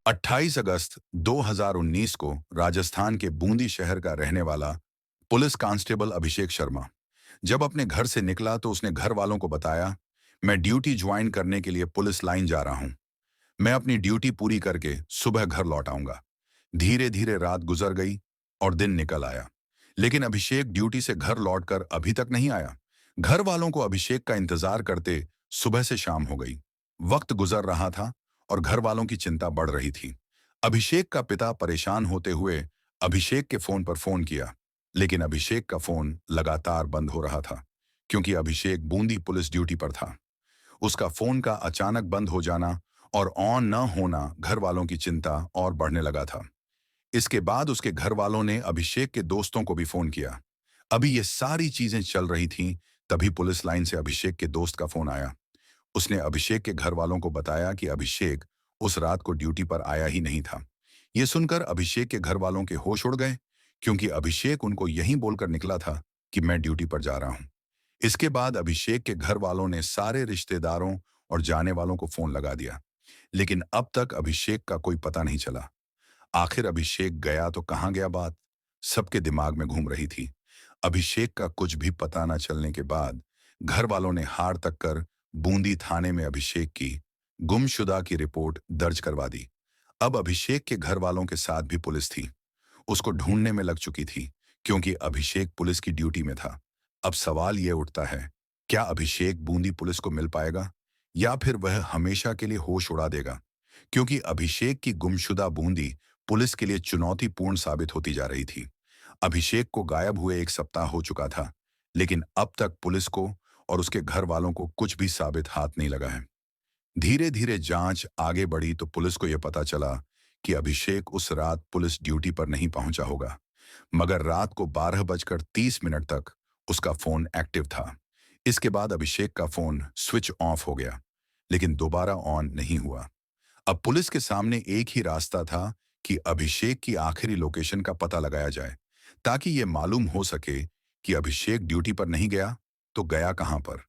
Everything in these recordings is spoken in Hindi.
28 अगस्त 2019 को राजस्थान के बूंदी शहर का रहने वाला पुलिस कांस्टेबल अभिषेक शर्मा जब अपने घर से निकला तो उसने घर वालों को बताया, मैं ड्यूटी ज्वाइन करने के लिए पुलिस लाइन जा रहा हूं। मैं अपनी ड्यूटी पूरी करके सुबह घर लौट आऊंगा। धीरे धीरे रात गुजर गई और दिन निकल आया, लेकिन अभिषेक ड्यूटी से घर लौटकर अभी तक नहीं आया। घर वालों को अभिषेक का इंतजार करते सुबह से शाम हो गई। वक्त गुजर रहा था और घर वालों की चिंता बढ़ रही थी। अभिषेक का पिता परेशान होते हुए अभिषेक के फोन पर फोन किया, लेकिन अभिषेक का फोन लगातार बंद हो रहा था, क्योंकि अभिषेक बूंदी पुलिस ड्यूटी पर था। उसका फोन का अचानक बंद हो जाना और ऑन न होना घर वालों की चिंता और बढ़ने लगा था। इसके बाद उसके घर वालों ने अभिषेक के दोस्तों को भी फोन किया। अभी ये सारी चीजें चल रही थीं, तभी पुलिस लाइन से अभिषेक के दोस्त का फोन आया। उसने अभिषेक के घर वालों को बताया कि अभिषेक उस रात को ड्यूटी पर आया ही नहीं था। ये सुनकर अभिषेक के घर वालों के होश उड़ गए, क्योंकि अभिषेक उनको यही बोलकर निकला था कि मैं ड्यूटी पर जा रहा हूं। इसके बाद अभिषेक के घर वालों ने सारे रिश्तेदारों और जाने वालों को फोन लगा दिया, लेकिन अब तक अभिषेक का कोई पता नहीं चला। आखिर अभिषेक गया तो कहाँ गया, बात सबके दिमाग में घूम रही थी। अभिषेक का कुछ भी पता न चलने के बाद घर वालों ने हार तक कर बूंदी थाने में अभिषेक की गुमशुदा की रिपोर्ट दर्ज करवा दी। अब अभिषेक के घर वालों के साथ भी पुलिस थी, उसको ढूंढने में लग चुकी थी, क्योंकि अभिषेक पुलिस की ड्यूटी में था। अब सवाल यह उठता है, क्या अभिषेक बूंदी पुलिस को मिल पाएगा या फिर वह हमेशा के लिए होश उड़ा देगा? क्योंकि अभिषेक की गुमशुदा बूंदी पुलिस के लिए चुनौतीपूर्ण साबित होती जा रही थी। अभिषेक को गायब हुए 1 सप्ताह हो चुका था, लेकिन अब तक पुलिस को और उसके घर वालों को कुछ भी साबित हाथ नहीं लगा है। धीरे धीरे जांच आगे बढ़ी तो पुलिस को यह पता चला कि अभिषेक उस रात पुलिस ड्यूटी पर नहीं पहुंचा होगा, मगर रात को 12:30 तक उसका फोन एक्टिव था। इसके बाद अभिषेक का फोन स्विच ऑफ हो गया, लेकिन दोबारा ऑन नहीं हुआ। अब पुलिस के सामने एक ही रास्ता था कि अभिषेक की आखिरी लोकेशन का पता लगाया जाए, ताकि यह मालूम हो सके कि अभिषेक ड्यूटी पर नहीं गया तो गया कहां पर।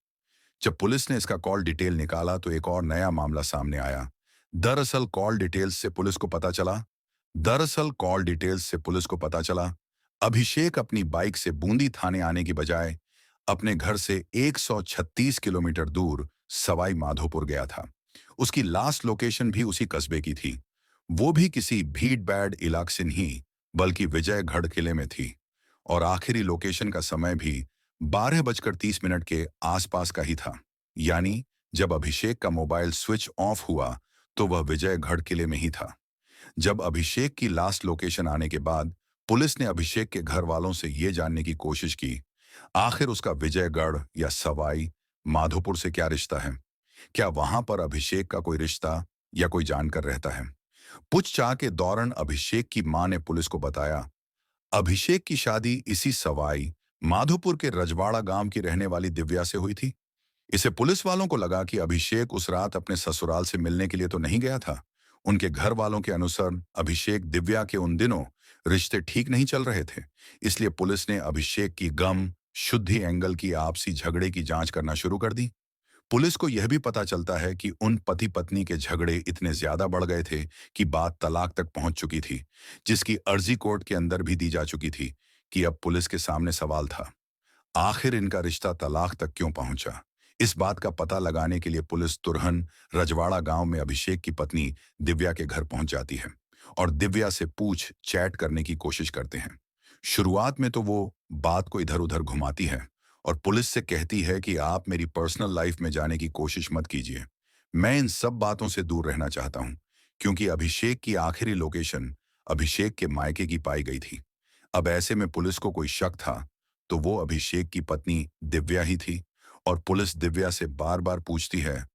जब पुलिस ने इसका कॉल डिटेल निकाला तो एक और नया मामला सामने आया। दरअसल कॉल डिटेल्स से पुलिस को पता चला अभिषेक अपनी बाइक से बूंदी थाने आने की बजाय अपने घर से 136 किलोमीटर दूर सवाई माधोपुर गया था। उसकी लास्ट लोकेशन भी उसी कस्बे की थी, वो भी किसी भीड़ भाड़ इलाके से नहीं बल्कि विजयगढ़ किले में थी। और आखिरी लोकेशन का समय भी 12:30 के आसपास का ही था। यानी जब अभिषेक का मोबाइल स्विच ऑफ हुआ तो वह विजयगढ़ किले में ही था। जब अभिषेक की लास्ट लोकेशन आने के बाद पुलिस ने अभिषेक के घर वालों से ये जानने की कोशिश की, आखिर उसका विजयगढ़ या सवाई माधोपुर से क्या रिश्ता है? क्या वहां पर अभिषेक का कोई रिश्ता या कोई जानकर रहता है? पूछताछ के दौरान अभिषेक की मां ने पुलिस को बताया, अभिषेक की शादी इसी सवाई माधोपुर के रजवाड़ा गांव की रहने वाली दिव्या से हुई थी। इसे पुलिस वालों को लगा कि अभिषेक उस रात अपने ससुराल से मिलने के लिए तो नहीं गया था। उनके घर वालों के अनुसार अभिषेक दिव्या के उन दिनों रिश्ते ठीक नहीं चल रहे थे, इसलिए पुलिस ने अभिषेक की गम शुद्धि एंगल की आपसी झगड़े की जांच करना शुरू कर दी। पुलिस को यह भी पता चलता है कि उन पति पत्नी के झगड़े इतने ज्यादा बढ़ गए थे कि बात तलाक तक पहुंच चुकी थी, जिसकी अर्जी कोर्ट के अंदर भी दी जा चुकी थी। कि अब पुलिस के सामने सवाल था, आखिर इनका रिश्ता तलाक तक क्यों पहुंचा? इस बात का पता लगाने के लिए पुलिस तुरहन रजवाड़ा गांव में अभिषेक की पत्नी दिव्या के घर पहुंच जाती है और दिव्या से पूछ चैट करने की कोशिश करते हैं। शुरुआत में तो वो बात को इधर उधर घुमाती है और पुलिस से कहती है कि आप मेरी पर्सनल लाइफ में जाने की कोशिश मत कीजिए, मैं इन सब बातों से दूर रहना चाहता हूं, क्योंकि अभिषेक की आखिरी लोकेशन अभिषेक के मायके की पाई गई थी। अब ऐसे में पुलिस को कोई शक था तो वो अभिषेक की पत्नी दिव्या ही थी और पुलिस दिव्या से बार बार पूछती है।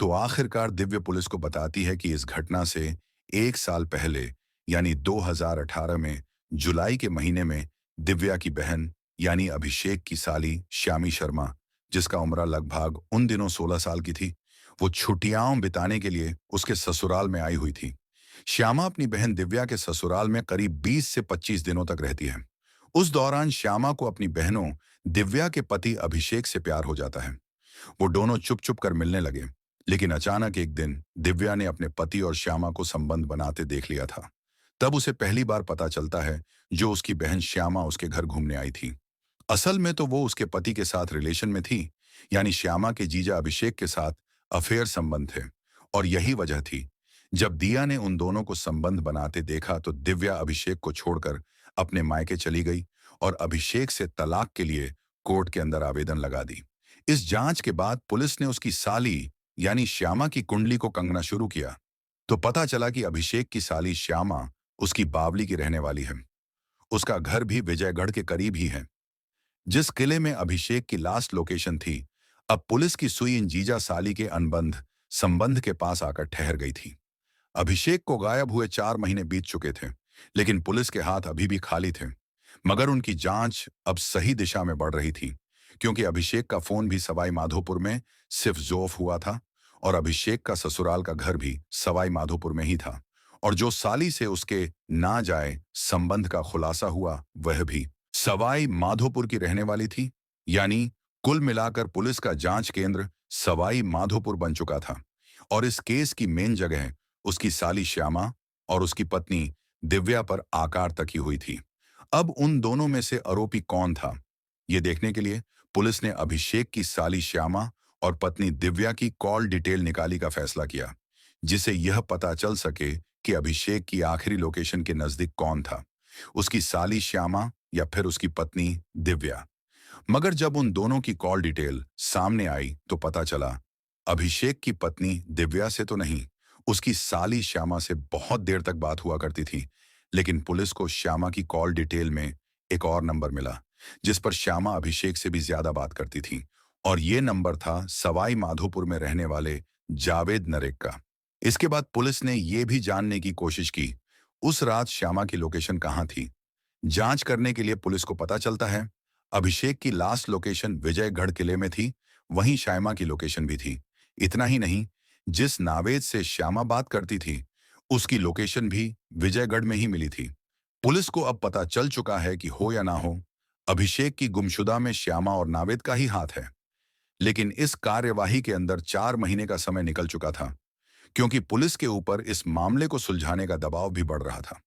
तो आखिरकार दिव्या पुलिस को बताती है कि इस घटना से 1 साल पहले यानी 2018 में जुलाई के महीने में दिव्या की बहन यानी अभिषेक की साली श्यामी शर्मा, जिसका उम्र लगभग उन दिनों 16 साल की थी, वो छुट्टियां बिताने के लिए उसके ससुराल में आई हुई थी। श्यामा अपनी बहन दिव्या के ससुराल में करीब 20 से 25 दिनों तक रहती है। उस दौरान श्यामा को अपनी बहनों दिव्या के पति अभिषेक से प्यार हो जाता है। वो दोनों चुप चुप कर मिलने लगे। लेकिन अचानक एक दिन दिव्या ने अपने पति और श्यामा को संबंध बनाते देख लिया था। तब उसे पहली बार पता चलता है जो उसकी बहन श्यामा उसके घर घूमने आई थी, असल में तो वो उसके पति के साथ रिलेशन में थी, यानी श्यामा के जीजा अभिषेक के साथ अफेयर संबंध थे। और यही वजह थी, जब दिया ने उन दोनों को संबंध बनाते देखा तो दिव्या अभिषेक को छोड़कर अपने मायके चली गई और अभिषेक से तलाक के लिए कोर्ट के अंदर आवेदन लगा दी। इस जांच के बाद पुलिस ने उसकी साली यानी श्यामा की कुंडली को कंगना शुरू किया, तो पता चला कि अभिषेक की साली श्यामा उसकी बावली की रहने वाली है। उसका घर भी विजयगढ़ के करीब ही है, जिस किले में अभिषेक की लास्ट लोकेशन थी। अब पुलिस की सुई इन जीजा साली के अनबंध संबंध के पास आकर ठहर गई थी। अभिषेक को गायब हुए 4 महीने बीत चुके थे, लेकिन पुलिस के हाथ अभी भी खाली थे। मगर उनकी जांच अब सही दिशा में बढ़ रही थी, क्योंकि अभिषेक का फोन भी सवाई माधोपुर में स्विच ऑफ हुआ था और अभिषेक का ससुराल का घर भी सवाई माधोपुर में ही था। और जो साली से उसके ना जाए संबंध का खुलासा हुआ वह भी सवाई माधोपुर की रहने वाली थी। यानी कुल मिलाकर पुलिस का जांच केंद्र सवाई माधोपुर बन चुका था और इस केस की मेन जगह उसकी साली श्यामा और उसकी पत्नी दिव्या पर आकार तकी हुई थी। अब उन दोनों में से आरोपी कौन था, ये देखने के लिए पुलिस ने अभिषेक की साली श्यामा और पत्नी दिव्या की कॉल डिटेल निकाली का फैसला किया, जिसे यह पता चल सके कि अभिषेक की आखिरी लोकेशन के नजदीक कौन था, उसकी साली श्यामा या फिर उसकी पत्नी दिव्या। मगर जब उन दोनों की कॉल डिटेल सामने आई तो पता चला अभिषेक की पत्नी दिव्या से तो नहीं, उसकी साली श्यामा से बहुत देर तक बात हुआ करती थी। लेकिन पुलिस को श्यामा की कॉल डिटेल में एक और नंबर मिला, जिस पर श्यामा अभिषेक से भी ज्यादा बात करती थी, और ये नंबर था सवाई माधोपुर में रहने वाले जावेद नरेक का। इसके बाद पुलिस ने यह भी जानने की कोशिश की उस रात श्यामा की लोकेशन कहाँ थी। जांच करने के लिए पुलिस को पता चलता है अभिषेक की लास्ट लोकेशन विजयगढ़ किले में थी, वहीं श्यामा की लोकेशन भी थी। इतना ही नहीं, जिस नावेद से श्यामा बात करती थी उसकी लोकेशन भी विजयगढ़ में ही मिली थी। पुलिस को अब पता चल चुका है कि हो या ना हो, अभिषेक की गुमशुदा में श्यामा और नावेद का ही हाथ है। लेकिन इस कार्यवाही के अंदर 4 महीने का समय निकल चुका था, क्योंकि पुलिस के ऊपर इस मामले को सुलझाने का दबाव भी बढ़ रहा था।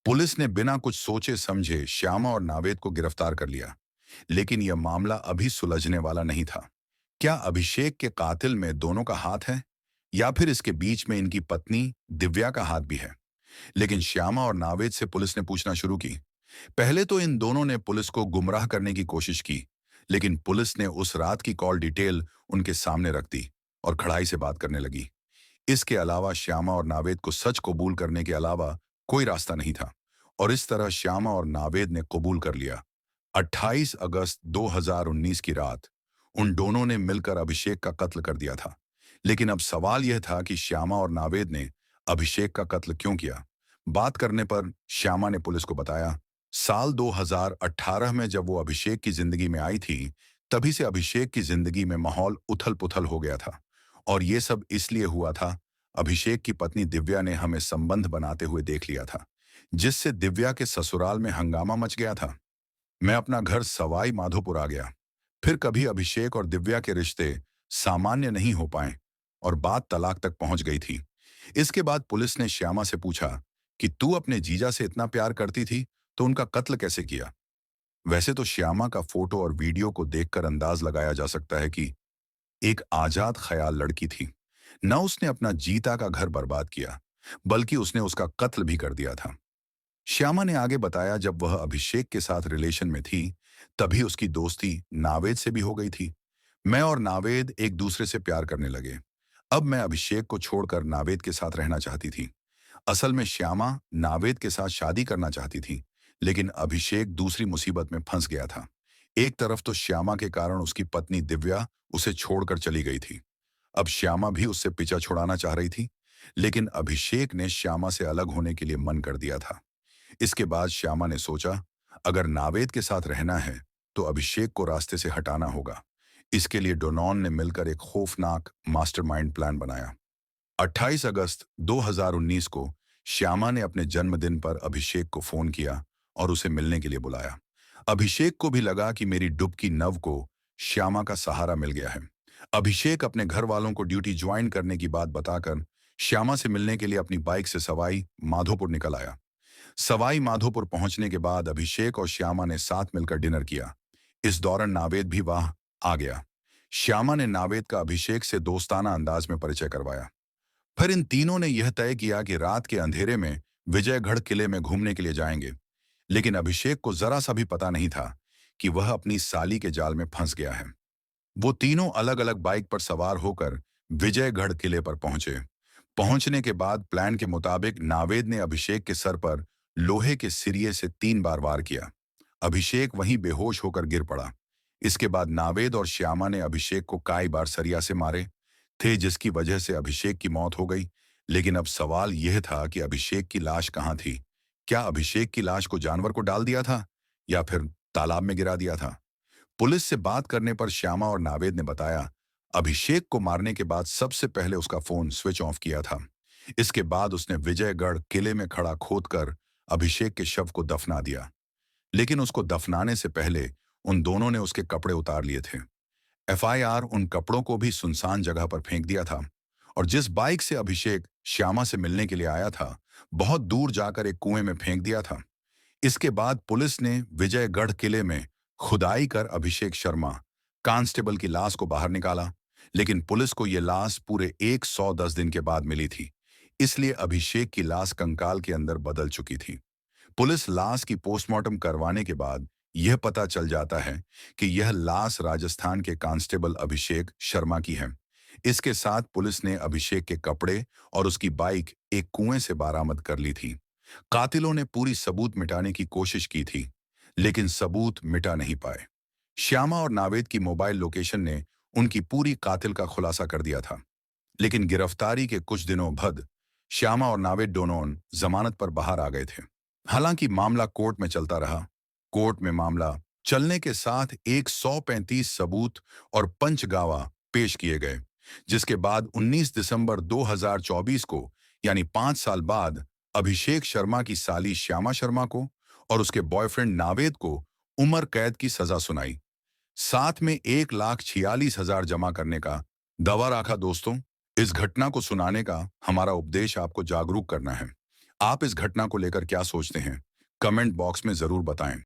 पुलिस ने बिना कुछ सोचे समझे श्यामा और नावेद को गिरफ्तार कर लिया, लेकिन यह मामला अभी सुलझने वाला नहीं था। क्या अभिषेक के कातिल में दोनों का हाथ है, या फिर इसके बीच में इनकी पत्नी दिव्या का हाथ भी है? लेकिन श्यामा और नावेद से पुलिस ने पूछना शुरू की। पहले तो इन दोनों ने पुलिस को गुमराह करने की कोशिश की, लेकिन पुलिस ने उस रात की कॉल डिटेल उनके सामने रख दी और खड़ाई से बात करने लगी। इसके अलावा श्यामा और नावेद को सच कबूल करने के अलावा कोई रास्ता नहीं था, और इस तरह श्यामा और नावेद ने कबूल कर लिया। 28 अगस्त 2019 की रात उन दोनों ने मिलकर अभिषेक का कत्ल कर दिया था। लेकिन अब सवाल यह था कि श्यामा और नावेद ने अभिषेक का कत्ल क्यों किया। बात करने पर श्यामा ने पुलिस को बताया, साल 2018 में जब वो अभिषेक की जिंदगी में आई थी, तभी से अभिषेक की जिंदगी में माहौल उथल-पुथल हो गया था। और ये सब इसलिए हुआ था, अभिषेक की पत्नी दिव्या ने हमें संबंध बनाते हुए देख लिया था, जिससे दिव्या के ससुराल में हंगामा मच गया था। मैं अपना घर सवाई माधोपुर आ गया। फिर कभी अभिषेक और दिव्या के रिश्ते सामान्य नहीं हो पाए और बात तलाक तक पहुंच गई थी। इसके बाद पुलिस ने श्यामा से पूछा कि तू अपने जीजा से इतना प्यार करती थी तो उनका कत्ल कैसे किया। वैसे तो श्यामा का फोटो और वीडियो को देखकर अंदाज लगाया जा सकता है कि एक आजाद ख्याल लड़की थी। न उसने अपना जीता का घर बर्बाद किया, बल्कि उसने उसका कत्ल भी कर दिया था। श्यामा ने आगे बताया, जब वह अभिषेक के साथ रिलेशन में थी तभी उसकी दोस्ती नावेद से भी हो गई थी। मैं और नावेद एक दूसरे से प्यार करने लगे। अब मैं अभिषेक को छोड़कर नावेद के साथ रहना चाहती थी। असल में श्यामा नावेद के साथ शादी करना चाहती थी, लेकिन अभिषेक दूसरी मुसीबत में फंस गया था। एक तरफ तो श्यामा के कारण उसकी पत्नी दिव्या उसे छोड़कर चली गई थी। अब श्यामा भी उससे पीछा छुड़ाना चाह रही थी, लेकिन अभिषेक ने श्यामा से अलग होने के लिए मन कर दिया था। इसके बाद श्यामा ने सोचा, अगर नावेद के साथ रहना है तो अभिषेक को रास्ते से हटाना होगा। इसके लिए डोनॉन ने मिलकर एक खौफनाक मास्टरमाइंड प्लान बनाया। 28 अगस्त 2019 को श्यामा ने अपने जन्मदिन पर अभिषेक को फोन किया और उसे मिलने के लिए बुलाया। अभिषेक को भी लगा कि मेरी डुबकी नव को श्यामा का सहारा मिल गया है। अभिषेक अपने घर वालों को ड्यूटी ज्वाइन करने की बात बताकर श्यामा से मिलने के लिए अपनी बाइक से सवाई माधोपुर निकल आया। सवाई माधोपुर पहुंचने के बाद अभिषेक और श्यामा ने साथ मिलकर डिनर किया। इस दौरान नावेद भी वहां आ गया। श्यामा ने नावेद का अभिषेक से दोस्ताना अंदाज में परिचय करवाया। फिर इन तीनों ने यह तय किया कि रात के अंधेरे में विजयगढ़ किले में घूमने के लिए जाएंगे। लेकिन अभिषेक को जरा सा भी पता नहीं था कि वह अपनी साली के जाल में फंस गया है। वो तीनों अलग अलग बाइक पर सवार होकर विजयगढ़ किले पर पहुंचे। पहुंचने के बाद प्लान के मुताबिक नावेद ने अभिषेक के सर पर लोहे के सिरिये से 3 बार वार किया। अभिषेक वहीं बेहोश होकर गिर पड़ा। इसके बाद नावेद और श्यामा ने अभिषेक को कई बार सरिया से मारे थे, जिसकी वजह से अभिषेक की मौत हो गई। लेकिन अब सवाल यह था कि अभिषेक की लाश कहाँ थी? क्या अभिषेक की लाश को जानवर को डाल दिया था या फिर तालाब में गिरा दिया था? पुलिस से बात करने पर श्यामा और नावेद ने बताया, अभिषेक को मारने के बाद सबसे पहले उसका फोन स्विच ऑफ किया था। इसके बाद उसने विजयगढ़ किले में खड़ा खोदकर अभिषेक के शव को दफना दिया। लेकिन उसको दफनाने से पहले उन दोनों ने उसके कपड़े उतार लिए थे। एफआईआर उन कपड़ों को भी सुनसान जगह पर फेंक दिया था और जिस बाइक से अभिषेक श्यामा से मिलने के लिए आया था, बहुत दूर जाकर एक कुएं में फेंक दिया था। इसके बाद पुलिस ने विजयगढ़ किले में खुदाई कर अभिषेक शर्मा कांस्टेबल की लाश को बाहर निकाला। लेकिन पुलिस को यह लाश पूरे 110 दिन के बाद मिली थी, इसलिए अभिषेक की लाश कंकाल के अंदर बदल चुकी थी। पुलिस लाश की पोस्टमार्टम करवाने के बाद यह पता चल जाता है कि यह लाश राजस्थान के कांस्टेबल अभिषेक शर्मा की है। इसके साथ पुलिस ने अभिषेक के कपड़े और उसकी बाइक एक कुएं से बरामद कर ली थी। कातिलों ने पूरी सबूत मिटाने की कोशिश की थी, लेकिन सबूत मिटा नहीं पाए। श्यामा और नावेद की मोबाइल लोकेशन ने उनकी पूरी कातिल का खुलासा कर दिया था। लेकिन गिरफ्तारी के कुछ दिनों बाद श्यामा और नावेद दोनों जमानत पर बाहर आ गए थे। हालांकि मामला कोर्ट में चलता रहा। कोर्ट में मामला चलने के साथ 135 सबूत और पंचगावा पेश किए गए, जिसके बाद 19 दिसंबर 2024 को, यानी 5 साल बाद, अभिषेक शर्मा की साली श्यामा शर्मा को और उसके बॉयफ्रेंड नावेद को उम्र कैद की सजा सुनाई। साथ में 1,46,000 जमा करने का दावा रखा। दोस्तों, इस घटना को सुनाने का हमारा उपदेश आपको जागरूक करना है। आप इस घटना को लेकर क्या सोचते हैं? कमेंट बॉक्स में जरूर बताएं।